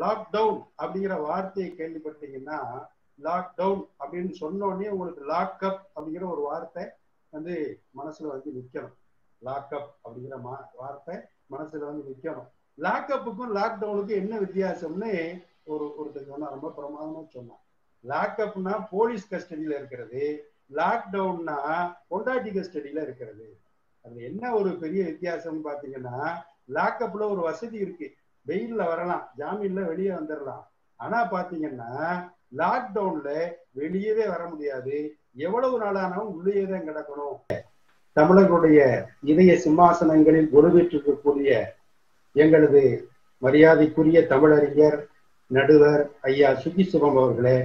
Lockdown அப்படிங்கிற வார்த்தையை கேள்விப்பட்டீங்கன்னா, lockdown அப்படின்னு சொன்ன உடனே உங்களுக்கு லாக்அப் அப்படிங்கிற ஒரு வார்த்தை வந்து மனசுல வந்து நிக்கணும். லாக்அப் அப்படிங்கிற வார்த்தை மனசுல வந்து நிக்கணும். லாக்அப்புக்கும் லாக்டவுனுக்கும் என்ன வித்தியாசம்னு ஒருத்தர் சொன்னா, ரொம்ப பிரமாதமா சொன்னான். லாக்அப்னா போலீஸ் கஸ்டடியில இருக்கிறது, லாக்டவுன்னா பொண்டாட்டி கஸ்டடியில இருக்கிறது. அது என்ன ஒரு பெரிய வித்தியாசம்னு பாத்தீங்கன்னா, லாக்அப்ல ஒரு வசதி இருக்கு, வெயில்ல வரலாம், ஜாமீன்ல வெளியே வந்துடலாம். ஆனா பாத்தீங்கன்னா லாக்டவுன்ல வெளியவே வர முடியாது, எவ்வளவு நாளானாலும் உள்ளே தான் கிடக்கணும். தமிழர்களுடைய இதய சிம்மாசனங்களில் ஒருவேற்றிருக்கக்கூடிய எங்களது மரியாதைக்குரிய தமிழறிஞர் நடுவர் ஐயா சுகி சுகம் அவர்களே,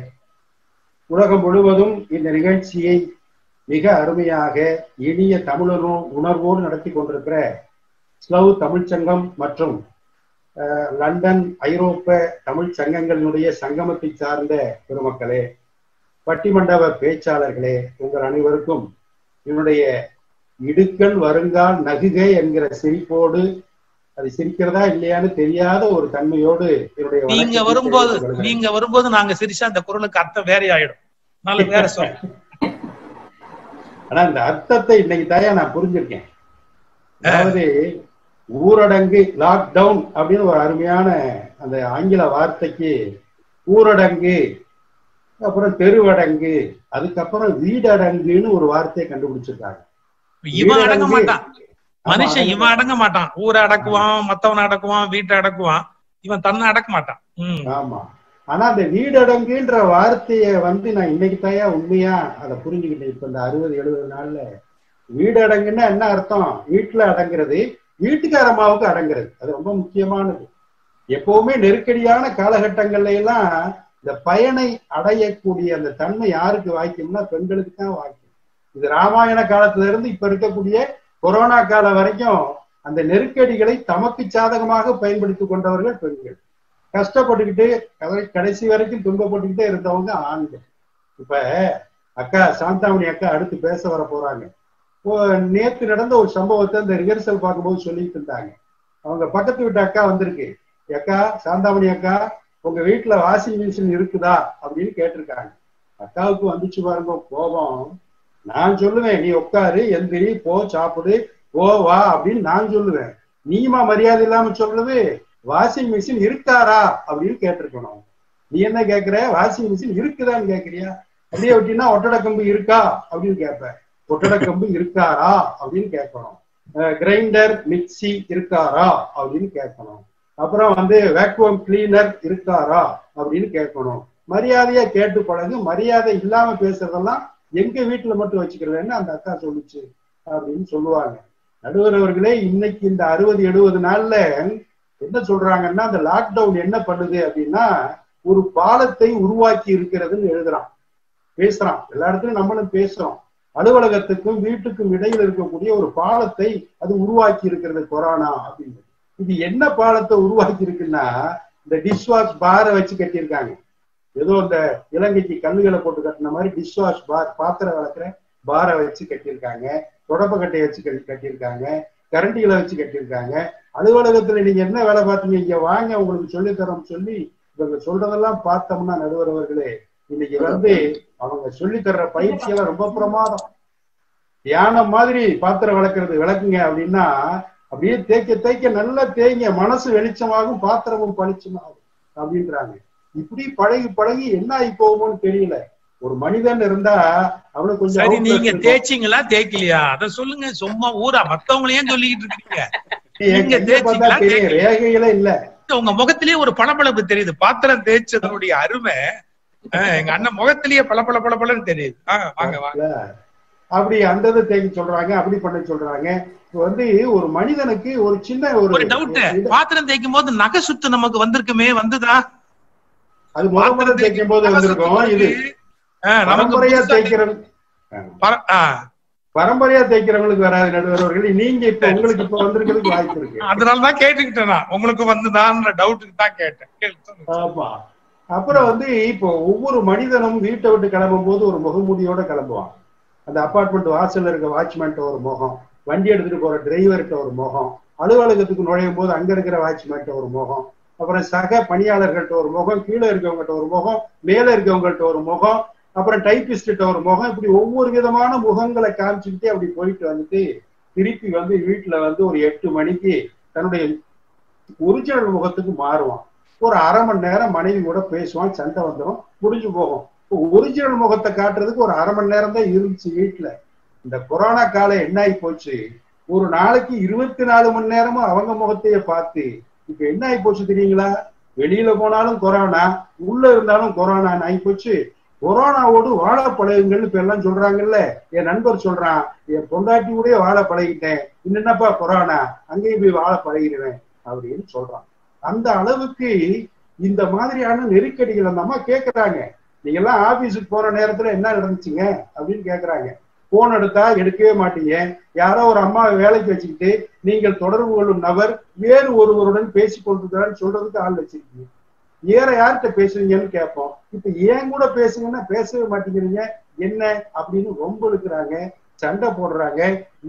உலகம் முழுவதும் இந்த நிகழ்ச்சியை மிக அருமையாக எளிய தமிழர் உணர்வோடு நடத்தி கொண்டிருக்கிற ஸ்லவ் தமிழ்ச்சங்கம் மற்றும் லண்டன் ஐரோப்ப தமிழ் சங்கங்களினுடைய சங்கமத்தை சார்ந்த பெருமக்களே, பட்டிமண்டப பேச்சாளர்களே, உங்கள் அனைவருக்கும் என்னுடைய இடுக்கண் வருங்கால் நகுகை என்கிற சிரிப்போடு, அது சிரிக்கிறதா இல்லையான்னு தெரியாத ஒரு தன்மையோடு என்னுடைய நீங்க வரும்போது நாங்க சிரிச்சா அந்த குரலுக்கு அர்த்தம் வேற ஆயிடும். வேற சொல்ல. ஆனா இந்த அர்த்தத்தை இன்னைக்கு தாயா நான் புரிஞ்சிருக்கேன். அதாவது ஊரடங்கு, லாக்டவுன் அப்படின்னு ஒரு அருமையான அந்த ஆங்கில வார்த்தைக்கு ஊரடங்கு, அப்புறம் தெருவடங்கு, அதுக்கப்புறம் வீடடங்குன்னு ஒரு வார்த்தையை கண்டுபிடிச்சிருக்காங்க. இவன் அடங்க மாட்டான் மனுஷன், இவன் அடங்க மாட்டான். ஊரை அடக்குவான், மத்தவனை அடக்குவான், வீட்டை அடக்குவான், இவன் தன்னை அடக்க மாட்டான். ஆமா. ஆனா அந்த வீடடங்குன்ற வார்த்தைய வந்து நான் இன்னைக்கு தாயா உண்மையா அதை புரிஞ்சுக்கிட்டேன். இப்ப இந்த 60-70 நாள்ல வீடடங்குன்னா என்ன அர்த்தம்? வீட்டுல அடங்குறது, வீட்டுக்காரமாவுக்கு அடங்குறது. அது ரொம்ப முக்கியமானது. எப்பவுமே நெருக்கடியான காலகட்டங்கள்ல எல்லாம் இந்த பயனை அடையக்கூடிய அந்த தன்மை யாருக்கு வாய்க்கும்னா பெண்களுக்கு தான் வாய்க்கும். இது ராமாயண காலத்துல இருந்து இப்ப இருக்கக்கூடிய கொரோனா காலம் வரைக்கும் அந்த நெருக்கடிகளை தமக்கு சாதகமாக பயன்படுத்தி கொண்டவர்கள் பெண்கள். கஷ்டப்பட்டுக்கிட்டு கடைசி வரைக்கும் துன்பப்பட்டுக்கிட்டே இருந்தவங்க ஆண்கள். இப்ப அக்கா சாந்தாமணி அக்கா அடுத்து பேச வர போறாங்க. நேற்று நடந்த ஒரு சம்பவத்தை இந்த ரிஹர்சல் பார்க்கும்போது சொல்லிட்டு இருந்தாங்க. அவங்க பக்கத்து வீட்டு அக்கா வந்திருக்கு. அக்கா சாந்தாமணி அக்கா, உங்க வீட்டுல வாஷிங் மிஷின் இருக்குதா அப்படின்னு கேட்டிருக்காங்க. அக்காவுக்கு வந்துச்சு பாருங்க கோபம். நான் சொல்லுவேன், நீ உட்காரு, எந்திரி, போ, சாப்பிடு, போ, வா அப்படின்னு நான் சொல்லுவேன். நீமா மரியாதை இல்லாம சொல்றது வாஷிங் மிஷின் இருக்காரா அப்படின்னு கேட்டிருக்கணும். நீ என்ன கேட்கிற? வாஷிங் மிஷின் இருக்குதான்னு கேட்கறியா? அப்படியே விட்டீங்கன்னா ஒட்டட கம்பு இருக்கா அப்படின்னு கேட்பேன். ஒட்டட கம்பு இருக்காரா அப்படின்னு கேட்கணும். கிரைண்டர் மிக்சி இருக்காரா அப்படின்னு கேட்கணும். அப்புறம் வந்து வேக்யூம் கிளீனர் இருக்காரா அப்படின்னு கேட்கணும். மரியாதையா கேட்டு பழகு. மரியாதை இல்லாம பேசுறதெல்லாம் எங்க வீட்டுல மட்டும் வச்சுக்கிறேன்னு அந்த அக்கா சொல்லுச்சு அப்படின்னு சொல்லுவாங்க. நடுவர் அவர்களே, இன்னைக்கு இந்த 60-70 நாள்ல என்ன சொல்றாங்கன்னா, அந்த லாக்டவுன் என்ன பண்ணுது அப்படின்னா ஒரு பாலத்தை உருவாக்கி இருக்கிறதுன்னு எழுதுறான், பேசுறான். எல்லா இடத்துலயும் நம்மளும் பேசுறோம். அலுவலகத்துக்கும் வீட்டுக்கும் இடையில் இருக்கக்கூடிய ஒரு பாலத்தை அது உருவாக்கி இருக்கிறது கொரோனா அப்படின்னு. இது என்ன பாலத்தை உருவாக்கி இருக்குன்னா, இந்த டிஷ்வாஷ் பாரை வச்சு கட்டியிருக்காங்க. ஏதோ இந்த இலங்கைக்கு கல்லுகளை போட்டு கட்டின மாதிரி டிஷ்வாஷ் பார், பாத்திரம் வளர்க்குற பாரை வச்சு கட்டியிருக்காங்க, தொடப்பக்கட்டையை வச்சு கட்டியிருக்காங்க, கரண்டிகளை வச்சு கட்டியிருக்காங்க. அலுவலகத்துல நீங்க என்ன வேலை பார்த்தீங்க, இங்க வாங்க உங்களுக்கு சொல்லித்தரோம் சொல்லி இவங்க சொல்றதெல்லாம் பார்த்தோம்னா நடுவர் அவர்களே, இன்னைக்கு வந்து அவங்க சொல்லி தர்ற பயிற்சியெல்லாம் ரொம்ப பிரமாதம். தியானம் மாதிரி பாத்திரம் விளக்குறது விளக்குங்க அப்படின்னா அப்படியே தேய்க்க தேய்க்க நல்லா தேய்ங்க, மனசு வெளிச்சமாகும், பாத்திரமும் பளிச்சமாகும் அப்படின்றாங்க. இப்படி பழகி பழகி என்ன ஆகி போகும்னு தெரியல. ஒரு மனிதன் இருந்தா அவனுக்கு கொஞ்சம் நீங்க தேய்ச்சிங்களா தேய்க்கலையா அத சொல்லுங்க. சும்மா ஊரா மத்தவங்களையும் சொல்லிக்கிட்டு இருக்கீங்க. ரேகைகளே இல்ல. உங்க முகத்திலேயே ஒரு பளபளப்பு தெரியுது. பாத்திரம் தேய்ச்சதனுடைய அருமை எங்க அண்ணன் முகத்திலேயே பளபளன்னு தெரியுது. வாங்க வாங்க. அப்படி அந்த தேய்க்க சொல்றாங்க, அப்படி பண்ண சொல்றாங்க. வந்து ஒரு மனிதனுக்கு ஒரு சின்ன ஒரு டவுட், பாத்திரம் தேய்க்கும் போது நகை சுத்து நமக்கு வந்திருக்குமே, வந்துதா? அது முதல்ல தேய்க்கும் போது வந்திருக்கும். இது பரம்பரையா பரம்பரையா தேய்க்கிறவங்களுக்கு வராது நடுவர்கள். நீங்க இப்ப உங்களுக்கு இப்ப வந்திருக்கிறதுக்கு வாய்ப்பு இருக்கு. அதனாலதான் கேட்டுக்கிட்டேன், உங்களுக்கு வந்துதான்ற டவுட்டுக்கு தான் கேட்டேன். ஆமா. அப்புறம் வந்து இப்போ ஒவ்வொரு மனிதனும் வீட்டை விட்டு கிளம்பும் போது ஒரு முகமூடியோட கிளம்புவான். அந்த அபார்ட்மெண்ட் வாசல்ல இருக்க வாட்ச்மேன்ட்ட ஒரு முகம், வண்டி எடுத்துட்டு போற டிரைவர்கிட்ட ஒரு முகம், அலுவலகத்துக்கு நுழையும் போது அங்க இருக்கிற வாட்ச்மேன்ட்ட ஒரு முகம், அப்புறம் சக பணியாளர்கள்ட்ட ஒரு முகம், கீழே இருக்கவங்ககிட்ட ஒரு முகம், மேல இருக்கவங்கள்ட்ட ஒரு முகம், அப்புறம் டைபிஸ்ட ஒரு முகம், இப்படி ஒவ்வொரு விதமான முகங்களை காமிச்சுக்கிட்டே அப்படி போயிட்டு வந்துட்டு திருப்பி வந்து வீட்டுல வந்து ஒரு 8 மணிக்கு தன்னுடைய ஒரிஜினல் முகத்துக்கு மாறுவான். ஒரு அரை மணி நேரம் மனைவி கூட பேசுவான், சண்டை வந்துடும், முடிஞ்சு போகும். ஒரிஜினல் முகத்தை காட்டுறதுக்கு ஒரு அரை மணி நேரம் தான் இருந்துச்சு வீட்டுல. இந்த கொரோனா காலம் என்ன ஆகி போச்சு, ஒரு நாளைக்கு 24 மணி நேரமும் அவங்க முகத்தையே பார்த்து இப்ப என்ன ஆகி போச்சு தெரியுங்களா? வெளியில போனாலும் கொரோனா, உள்ள இருந்தாலும் கொரோனான்னு ஆகி போச்சு. கொரோனாவோடு வாழ பழகுங்கள்னு இப்ப எல்லாம் சொல்றாங்கல்ல. என் நண்பர் சொல்றான், என் பொண்டாட்டி கூட வாழ பழகிட்டேன், என்னப்பா கொரோனா, அங்கேயும் போய் வாழ பழகிடுவேன் அப்படின்னு சொல்றான். அந்த அளவுக்கு இந்த மாதிரியான நெருக்கடிகள் அந்த அம்மா கேட்கறாங்க. நீங்க எல்லாம் ஆபீஸுக்கு போற நேரத்துல என்ன நடந்துச்சுங்க அப்படின்னு கேட்கறாங்க. போன் எடுத்தா எடுக்கவே மாட்டீங்க. யாரோ ஒரு அம்மாவை வேலைக்கு வச்சுக்கிட்டு நீங்கள் தொடர்பு கொள்ளும் நபர் வேறு ஒருவருடன் பேசி கொண்டிருக்கிறான்னு சொல்றதுக்கு ஆள் வச்சிருக்கீங்க. வேற யார்கிட்ட பேசுவீங்கன்னு கேட்போம். இப்ப ஏன் கூட பேசுங்கன்னா பேசவே மாட்டேங்கிறீங்க என்ன அப்படின்னு ரொம்ப இருக்கிறாங்க, சண்டை போடுறாங்க.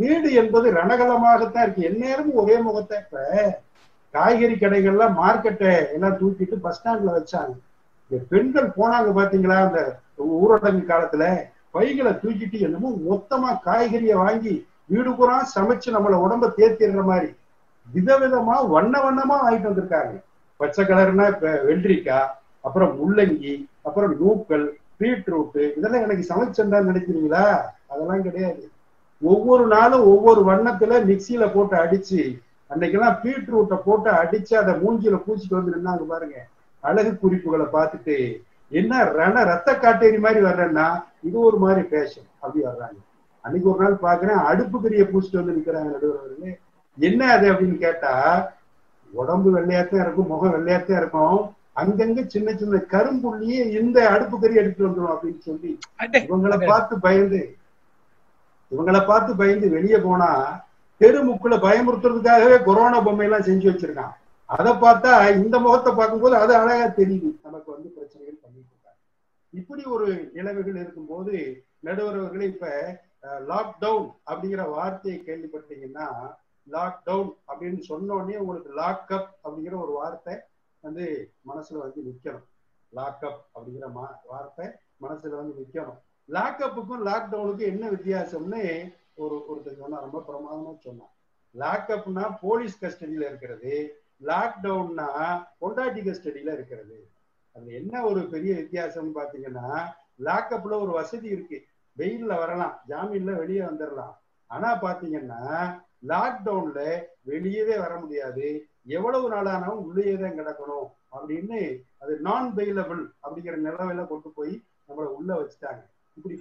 வீடு என்பது ரணகலமாகத்தான் இருக்கு, எந்நேரமும் ஒரே முகத்தை. இப்ப காய்கறி கடைகள்லாம் மார்க்கெட்டை எல்லாம் தூக்கிட்டு பஸ் ஸ்டாண்ட்ல வச்சாங்க. இந்த பெண்கள் போனாங்க பாத்தீங்களா, அந்த ஊரடங்கு காலத்துல பைகளை தூக்கிட்டு என்னமோ மொத்தமா காய்கறியை வாங்கி வீடு பூரா சமைச்சு நம்மள உடம்ப தேர்த்திடுற மாதிரி விதவிதமா வண்ண வண்ணமா வாங்கிட்டு வந்திருக்காங்க. பச்சை கலர்னா இப்ப வெள்ளரிக்காய், அப்புறம் முள்ளங்கி, அப்புறம் நூக்கல், பீட்ரூட், இதெல்லாம் எனக்கு சமைச்சேன்டான்னு நினைக்கிறீங்களா? அதெல்லாம் கிடையாது. ஒவ்வொரு நாளும் ஒவ்வொரு வண்ணத்துல மிக்சியில போட்டு அடிச்சு, அன்னைக்கெல்லாம் பீட்ரூட்டை போட்டு அடிச்சு அதை மூஞ்சில பூச்சிட்டு வந்து நின்னாங்க பாருங்க. அழகு குறிப்புகளை பார்த்துட்டு என்ன ரத்த காட்டேரி மாதிரி வர்றேன்னா இது ஒரு மாதிரி பேஷன் அப்படி வர்றாங்க. அன்னைக்கு ஒரு நாள் பாக்குறேன், அடுப்பு கறியை பூச்சிட்டு வந்து நிக்கிறாங்க நடுவர்களே. என்ன அது அப்படின்னு கேட்டா, உடம்பு வெள்ளையாத்தான் இருக்கும், முகம் வெள்ளையாத்தான் இருக்கும், அங்கங்க சின்ன சின்ன கரும்புள்ளியே இந்த அடுப்பு கறி எடுத்துட்டு வந்துடும் அப்படின்னு சொல்லி இவங்களை பார்த்து பயந்து வெளியே போனா தெருமுக்குள்ள பயமுறுத்துறதுக்காகவே கொரோனா பொம்மை எல்லாம் செஞ்சு வச்சிருக்கான். அதை பார்த்தா இந்த முகத்தை பார்க்கும்போது அது அழகா தெரியுது, நமக்கு வந்து பிரச்சனைகள் பண்ணிட்டு இருக்காங்க. இப்படி ஒரு நிலைமைகள் இருக்கும்போது நடுவர்களே, இப்ப லாக்டவுன் அப்படிங்கிற வார்த்தையை கேள்விப்பட்டீங்கன்னா, லாக்டவுன் அப்படின்னு சொன்ன உடனே உங்களுக்கு லாக்அப் அப்படிங்கிற ஒரு வார்த்தை வந்து மனசுல வந்து நிக்கணும். லாக்அப் அப்படிங்கிற வார்த்தை மனசுல வந்து நிக்கணும். லாக்அப்புக்கும் லாக்டவுனுக்கும் என்ன வித்தியாசம்னு ஒருத்தர் சொன்னா, ரொம்ப பிரமாதமா சொன்னான். லாக்அப்னா போலீஸ் கஸ்டடியில இருக்கிறது, லாக்டவுன்னா பொண்டாட்டி கஸ்டடியில இருக்கிறது. அது என்ன ஒரு பெரிய வித்தியாசம் பாத்தீங்கன்னா, லாக்அப்ல ஒரு வசதி இருக்கு, வெயில்ல வரலாம், ஜாமீன்ல வெளியே வந்துடலாம். ஆனா பாத்தீங்கன்னா லாக்டவுன்ல வெளியவே வர முடியாது, எவ்வளவு நாளானாலும் உள்ளேயேதான் கிடக்கணும் அப்படின்னு அது நான் பெயிலபிள் அப்படிங்கிற நிலவையில கொண்டு போய் நம்மளை உள்ள வச்சுட்டாங்க. இப்படி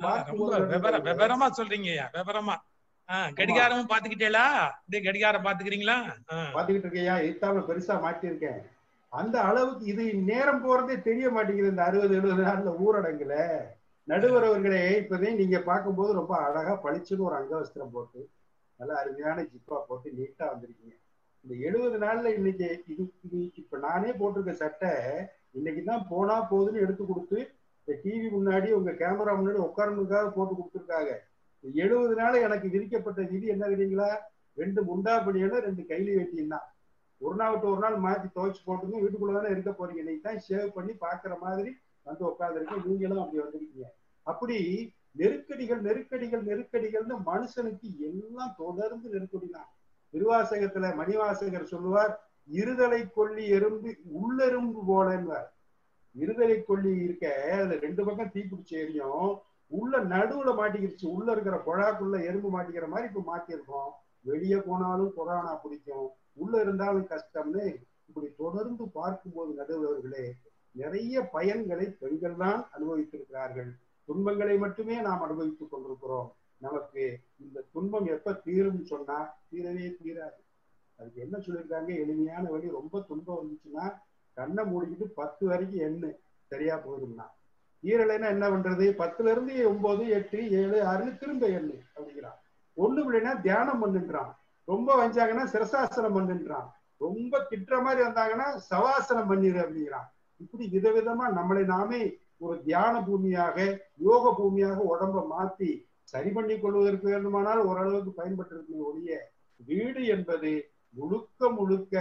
விவரமா சொல்றீங்க, விவரமா. கடிகாரமும் பாத்துக்கிட்டேலா? கடிகாரம் பாத்துக்கிறீங்களா? பாத்துக்கிட்டு இருக்கையா, எத்தாம பெருசா மாட்டிருக்கேன். அந்த அளவுக்கு இது நேரம் போறதே தெரிய மாட்டேங்குது இந்த 60-70 நாள்ல ஊரடங்குல. நடுவர் அவர்களே, இப்பதே நீங்க பார்க்கும்போது ரொம்ப அழகா பளிச்சுன்னு ஒரு அங்கவஸ்திரம் போட்டு நல்ல அருமையான ஜிப்பா போட்டு நீட்டா வந்திருக்கீங்க. இந்த 70 நாள்ல இன்னைக்கு இது இப்ப நானே போட்டிருக்க சட்டை இன்னைக்குதான் போனா போகுதுன்னு எடுத்து கொடுத்து இந்த டிவி முன்னாடி உங்க கேமரா முன்னாடி உட்காரணுக்காக போட்டு கொடுத்துருக்காங்க. 70 நாள் எனக்கு விதிக்கப்பட்ட விதி என்ன தெரியுங்களா? 2 முண்டா பனியனும் 2 கைலி வேட்டியும் தான். ஒரு நாள் விட்டு ஒரு நாள் மாத்தி துவைச்சு போட்டுங்க, வீட்டுக்குள்ளதானே இருக்க போறீங்க, இன்னைக்கு தான் ஷேவ் பண்ணி பாக்குற மாதிரி வந்து உட்காந்துருக்கீங்க. நீங்களும் அப்படி வந்திருக்கீங்க. அப்படி நெருக்கடிகள் நெருக்கடிகள் நெருக்கடிகள்னு மனுஷனுக்கு எல்லாம் தொடர்ந்து நெருக்கடி தான். திருவாசகத்துல மணிவாசகர் சொல்லுவார், இருதலை கொல்லி எறும்பு உள்ளெரும்பு போலன்வார். இருதலை கொல்லி இருக்க அதுல 2 பக்கம் தீப்பிடிச்சு எரியும், உள்ள நடுவுல மாட்டிக்கிடுச்சு, உள்ள இருக்கிற குழாக்குள்ள எறும்பு மாட்டிக்கிற மாதிரி இப்ப மாட்டிருக்கோம். வெளியே போனாலும் கொரோனா பிடிக்கும், உள்ள இருந்தாலும் கஷ்டம்னு இப்படி தொடர்ந்து பார்க்கும்போது நடுவர்களே, நிறைய பயன்களை பெண்கள் தான் அனுபவித்திருக்கிறார்கள். துன்பங்களை மட்டுமே நாம் அனுபவித்துக் கொண்டிருக்கிறோம். நமக்கு இந்த துன்பம் எப்ப தீரும்னு சொன்னா தீரவே தீராது. அதுக்கு என்ன சொல்லியிருக்காங்க, எளிமையான வழி. ரொம்ப துன்பம் வந்துச்சுன்னா கண்ணை மூடிக்கிட்டு 10 வரைக்கும் எண்ணு, சரியா போயிடும்னா. ஈரலைன்னா என்ன பண்றது, 10ல இருந்து 9, 8, 7, 6 திரும்ப எண்ணு அப்படிங்கிறான். ஒண்ணும் இல்லைன்னா தியானம் பண்ணுன்றான். ரொம்ப வந்தாங்கன்னா சிரசாசனம் பண்ணுன்றான். ரொம்ப திட்டுற மாதிரி வந்தாங்கன்னா சவாசனம் பண்ணிடு அப்படிங்கிறான். இப்படி விதவிதமா நம்மளை நாமே ஒரு தியான பூமியாக, யோக பூமியாக உடம்ப மாத்தி சரி பண்ணி கொள்வதற்கு வேண்டுமானால் ஓரளவுக்கு பயன்பட்டு ஒழிய, வீடு என்பது முழுக்க முழுக்க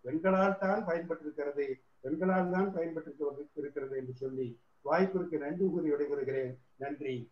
பெண்களால் தான் பயன்பட்டிருக்கிறது, பெண்களால் தான் பயன்பட்டு இருக்கிறது என்று சொல்லி வாய்ப்பிற்கு நன்றி கூறி விடைபெறுகிறேன். நன்றி.